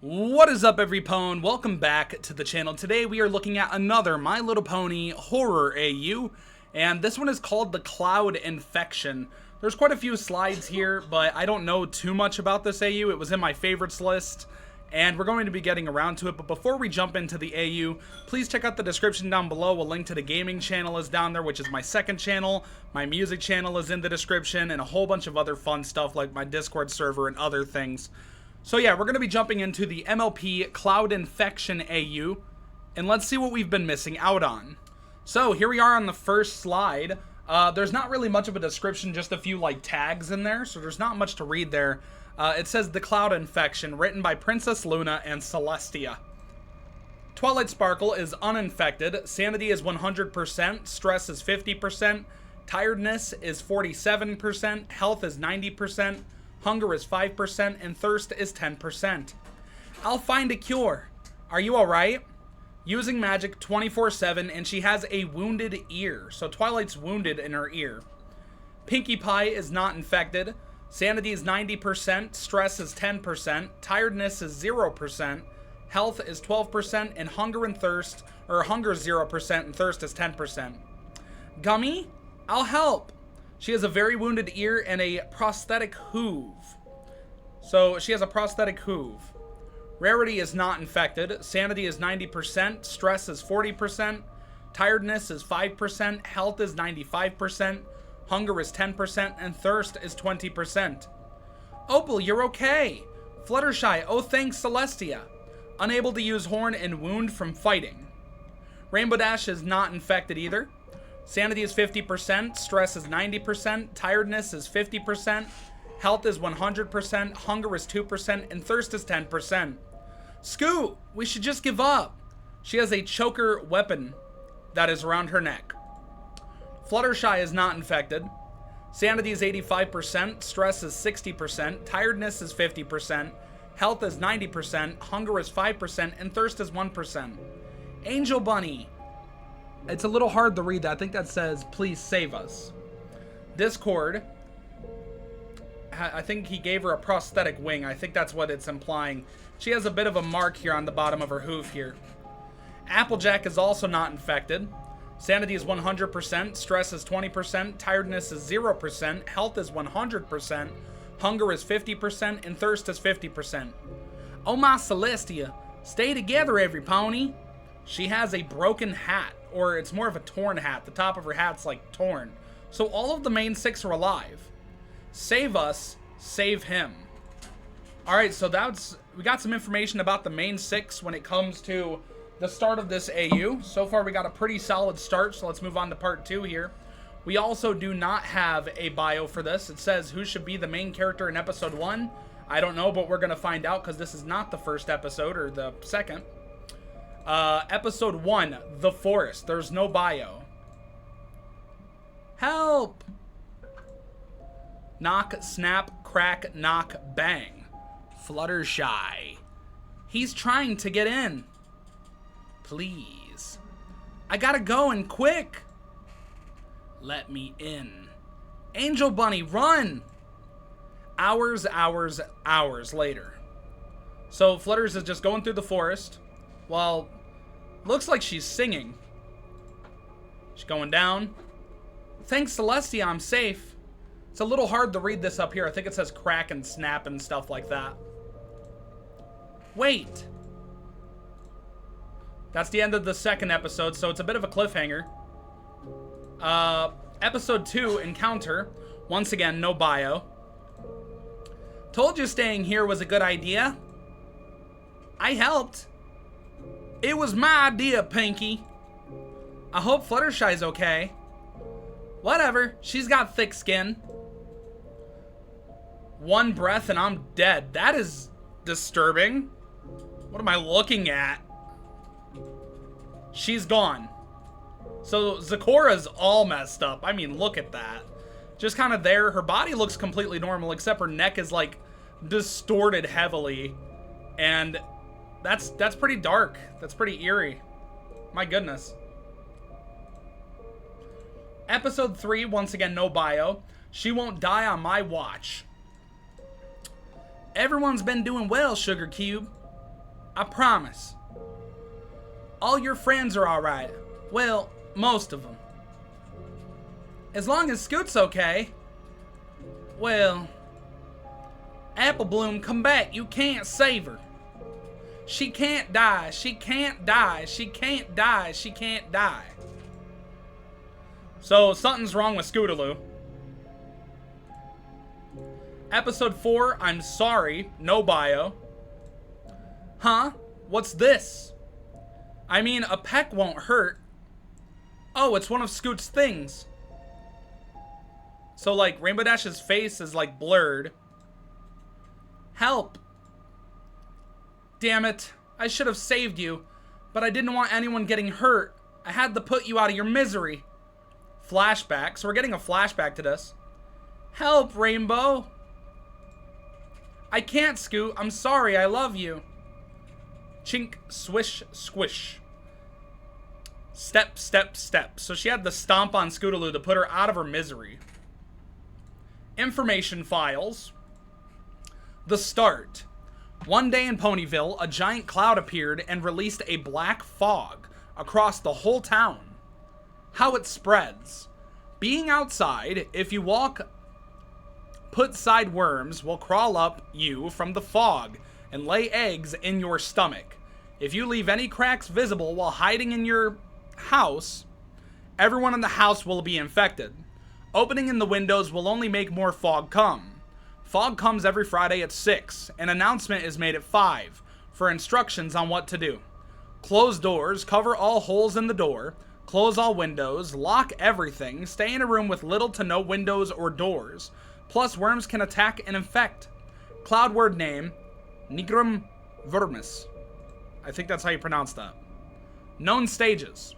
What is up, everypone? Welcome back to the channel. Today we are looking at another My Little Pony Horror AU, and this one is called The Cloud Infection. There's quite a few slides here, but I don't know too much about this AU. It was in my favorites list, and we're going to be getting around to it. But before we jump into the AU, please check out the description down below. A link to the gaming channel is down there, which is my second channel. My music channel is in the description, and a whole bunch of other fun stuff like my Discord server and other things. So yeah, we're going to be jumping into the MLP Cloud Infection AU, and let's see what we've been missing out on. So here we are on the first slide. There's not really much of a description, just a few like tags in there, so there's not much to read there. It says The Cloud Infection, written by Princess Luna and Celestia. Twilight Sparkle is uninfected, sanity is 100%, stress is 50%, tiredness is 47%, health is 90%, hunger is 5%, and thirst is 10%. I'll find a cure. Are you alright? Using magic 24/7, and she has a wounded ear. So Twilight's wounded in her ear. Pinkie Pie is not infected. Sanity is 90%, stress is 10%, tiredness is 0%, health is 12%, and hunger is 0%, and thirst is 10%. Gummy? I'll help. She has a very wounded ear and a prosthetic hoof. So she has a prosthetic hoof. Rarity is not infected. Sanity is 90%. Stress is 40%. Tiredness is 5%. Health is 95%. Hunger is 10%. And thirst is 20%. Opal, you're okay. Fluttershy, oh thanks Celestia. Unable to use horn and wound from fighting. Rainbow Dash is not infected either. Sanity is 50%, stress is 90%, tiredness is 50%, health is 100%, hunger is 2%, and thirst is 10%. Scoot, we should just give up. She has a choker weapon that is around her neck. Fluttershy is not infected. Sanity is 85%, stress is 60%, tiredness is 50%, health is 90%, hunger is 5%, and thirst is 1%. Angel Bunny. It's a little hard to read that. I think that says, please save us. Discord. I think he gave her a prosthetic wing. I think that's what it's implying. She has a bit of a mark here on the bottom of her hoof here. Applejack is also not infected. Sanity is 100%. Stress is 20%. Tiredness is 0%. Health is 100%. Hunger is 50%. And thirst is 50%. Oh my Celestia. Stay together, every pony. She has a broken hat. Or it's more of a torn hat. The top of her hat's like torn. So all of the main six are alive. Save us, save him. Alright, so we got some information about the main six when it comes to the start of this AU. So far we got a pretty solid start, so let's move on to part 2 here. We also do not have a bio for this. It says who should be the main character in episode 1. I don't know, but we're going to find out because this is not the first episode or the second. Episode 1, The Forest. There's no bio. Help! Knock, snap, crack, knock, bang. Fluttershy. He's trying to get in. Please. I gotta go and quick. Let me in. Angel Bunny, run! Hours later. So Flutters is just going through the forest. Well, looks like she's singing. She's going down. Thanks, Celestia, I'm safe. It's a little hard to read this up here. I think it says crack and snap and stuff like that. Wait. That's the end of the second episode, so it's a bit of a cliffhanger. Episode 2, Encounter. Once again, no bio. Told you staying here was a good idea. I helped. It was my idea, Pinkie. I hope Fluttershy's okay. Whatever, she's got thick skin. One breath and I'm dead. That is disturbing. What am I looking at? She's gone. So ZECORA's all messed up. I mean, look at that. Just kind of there. Her body looks completely normal, except her neck is like distorted heavily. And that's pretty dark. That's pretty eerie. My goodness. Episode 3, once again, no bio. She won't die on my watch. Everyone's been doing well, Sugar Cube. I promise. All your friends are alright. Well, most of them. As long as Scoot's okay. Well, Apple Bloom, come back. You can't save her. She can't die. She can't die. She can't die. She can't die. So, something's wrong with Scootaloo. Episode 4, I'm sorry. No bio. Huh? What's this? I mean, a peck won't hurt. Oh, it's one of Scoot's things. So, like, Rainbow Dash's face is, like, blurred. Help. Damn it. I should have saved you, but I didn't want anyone getting hurt. I had to put you out of your misery. Flashback. So we're getting a flashback to this. Help, Rainbow. I can't, Scoot. I'm sorry. I love you. Chink, swish, squish. Step, step, step. So she had to stomp on Scootaloo to put her out of her misery. Information files. The start. One day in Ponyville, a giant cloud appeared and released a black fog across the whole town. How it spreads. Being outside, if you walk put-side worms will crawl up you from the fog and lay eggs in your stomach. If you leave any cracks visible while hiding in your house, everyone in the house will be infected. Opening in the windows will only make more fog come. Fog comes every Friday at 6. An announcement is made at 5 for instructions on what to do. Close doors, cover all holes in the door, close all windows, lock everything, stay in a room with little to no windows or doors. Plus, worms can attack and infect. Cloud word name, Nigrum vermis. I think that's how you pronounce that. Known stages.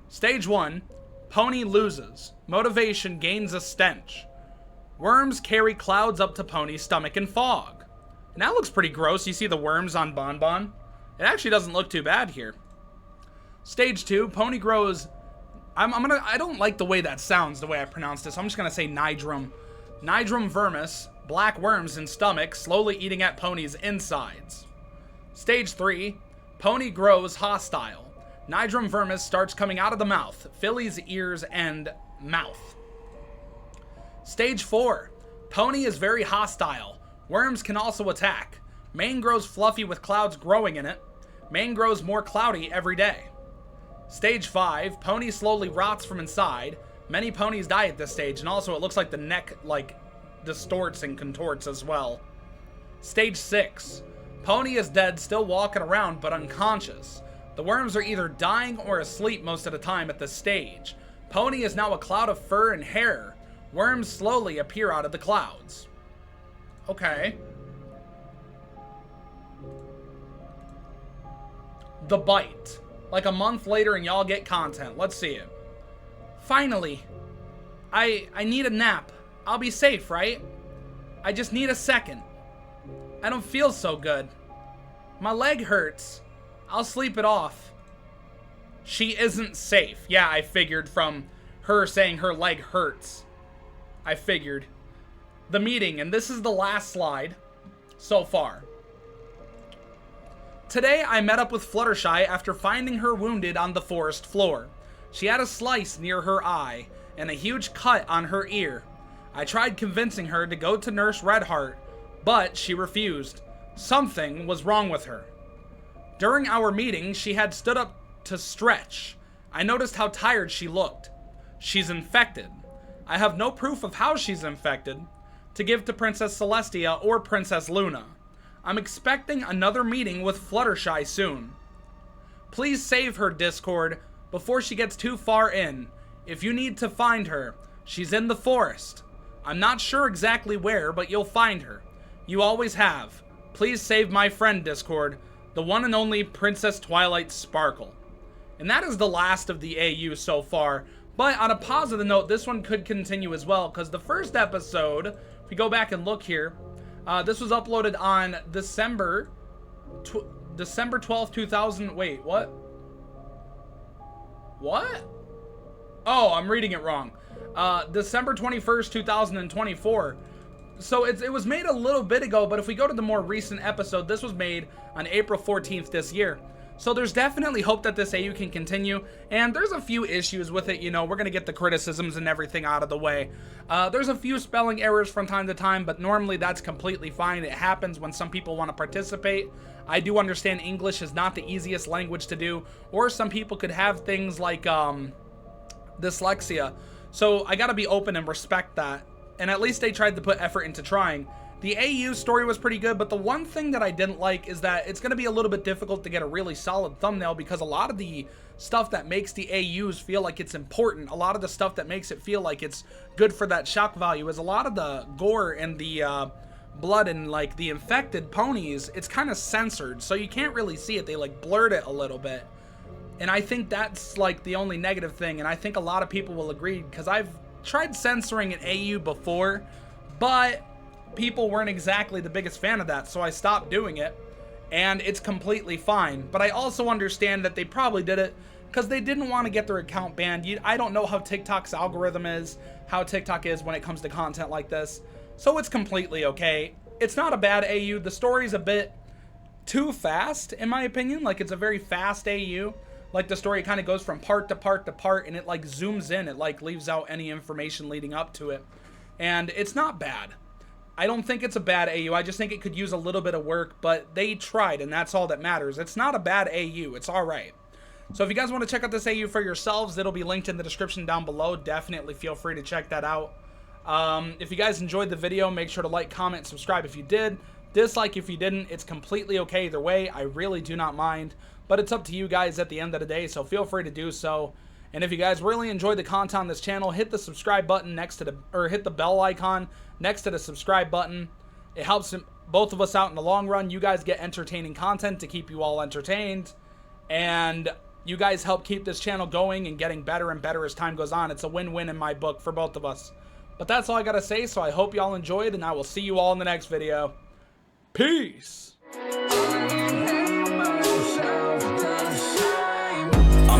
Stage 1, Pony loses. Motivation gains a stench. Worms carry clouds up to Pony's stomach in fog. And that looks pretty gross. You see the worms on Bon Bon. It actually doesn't look too bad here. Stage 2, Pony grows... I don't like the way that sounds, the way I pronounce this. I'm just gonna say Nigrum. Nigrum vermis, black worms in stomach, slowly eating at Pony's insides. Stage 3, Pony grows hostile. Nigrum vermis starts coming out of the mouth, Philly's ears, and mouth. Stage 4, Pony is very hostile. Worms can also attack. Mane grows fluffy with clouds growing in it. Mane grows more cloudy every day. Stage 5, Pony slowly rots from inside. Many ponies die at this stage, and also it looks like the neck, distorts and contorts as well. Stage 6, Pony is dead, still walking around, but unconscious. The worms are either dying or asleep most of the time at this stage. Pony is now a cloud of fur and hair. Worms slowly appear out of the clouds. Okay. The bite. Like a month later and y'all get content. Let's see it. Finally. I need a nap. I'll be safe, right? I just need a second. I don't feel so good. My leg hurts. I'll sleep it off. She isn't safe. Yeah, I figured from her saying her leg hurts. I figured. The meeting, and this is the last slide so far. Today, I met up with Fluttershy after finding her wounded on the forest floor. She had a slice near her eye and a huge cut on her ear. I tried convincing her to go to Nurse Redheart, but she refused. Something was wrong with her. During our meeting, she had stood up to stretch. I noticed how tired she looked. She's infected. I have no proof of how she's infected to give to Princess Celestia or Princess Luna. I'm expecting another meeting with Fluttershy soon. Please save her, Discord, before she gets too far in. If you need to find her, she's in the forest. I'm not sure exactly where, but you'll find her. You always have. Please save my friend, Discord, the one and only Princess Twilight Sparkle. And that is the last of the AU so far. But on a positive note, this one could continue as well, because the first episode, if we go back and look here, this was uploaded on December 12th, 2000. Wait, what? What? Oh, I'm reading it wrong. December 21st, 2024. So it was made a little bit ago, but if we go to the more recent episode, this was made on April 14th this year. So there's definitely hope that this AU can continue, and there's a few issues with it. You know, we're going to get the criticisms and everything out of the way. There's a few spelling errors from time to time, but normally that's completely fine. It happens when some people want to participate. I do understand English is not the easiest language to do, or some people could have things like dyslexia. So I got to be open and respect that. And at least they tried to put effort into trying. The AU story was pretty good, but the one thing that I didn't like is that it's going to be a little bit difficult to get a really solid thumbnail, because a lot of the stuff that makes the AUs feel like it's important, a lot of the stuff that makes it feel like it's good for that shock value, is a lot of the gore and the blood and like the infected ponies, it's kind of censored, so you can't really see it. They like blurred it a little bit. And I think that's like the only negative thing, and I think a lot of people will agree, because I've tried censoring an AU before, but people weren't exactly the biggest fan of that, so I stopped doing it, and it's completely fine. But I also understand that they probably did it because they didn't want to get their account banned. I don't know how TikTok's algorithm is, how TikTok is when it comes to content like this, so it's completely okay. It's not a bad AU. The story's a bit too fast, in my opinion. Like, it's a very fast AU. Like, the story kind of goes from part to part to part, and it like zooms in. It like leaves out any information leading up to it, and it's not bad. I don't think it's a bad AU. I just think it could use a little bit of work, but they tried, and that's all that matters. It's not a bad AU. It's all right. So if you guys want to check out this AU for yourselves, it'll be linked in the description down below. Definitely feel free to check that out. If you guys enjoyed the video, make sure to like, comment, subscribe if you did. Dislike if you didn't. It's completely okay either way. I really do not mind, but it's up to you guys at the end of the day, so feel free to do so. And if you guys really enjoyed the content on this channel, hit the subscribe button next to the, or hit the bell icon next to the subscribe button. It helps both of us out in the long run. You guys get entertaining content to keep you all entertained, and you guys help keep this channel going and getting better and better as time goes on. It's a win-win in my book for both of us. But that's all I gotta say, so I hope y'all enjoyed, and I will see you all in the next video. Peace! I'm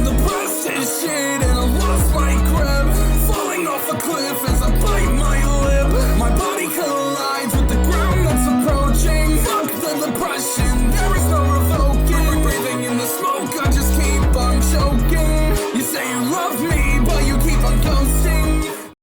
the best shit and I lost my